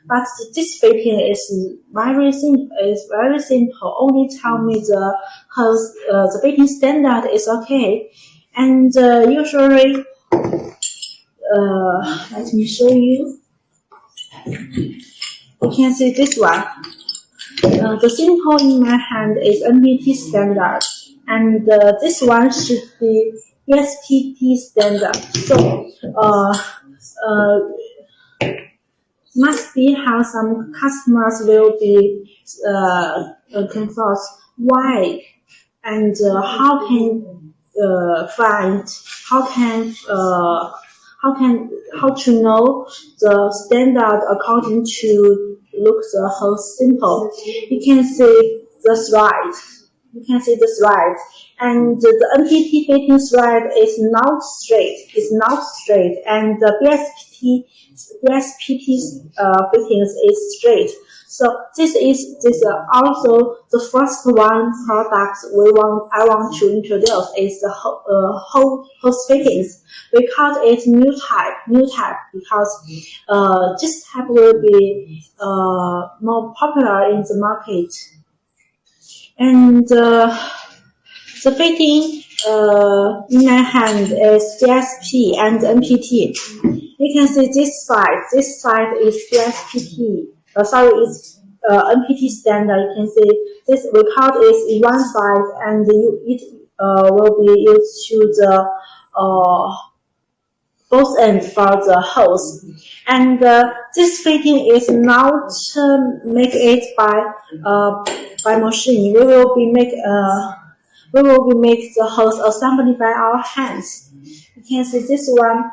But this fitting is very simple. Only tell me the fitting standard is okay, and usually, let me show you. You can see this one. The symbol in my hand is NPT standard, and this one should be BSPT standard. So, must be how some customers will be confused why and how can find how to know the standard according to look the whole simple. You can see this right. You can see this right, and the NPT fitting thread is not straight. It's not straight, and the BSPT fittings is straight. So this is also the first one product I want to introduce is the whole fittings. We call it new type because this type will be more popular in the market. And the fitting in my hand is BSP and NPT. You can see this side. This side is BSPT. It's NPT standard. You can see this record is in one side, and it will be used to the both ends for the hose. And this fitting is not make it by machine. We will be make the hose assembly by our hands. You can see this one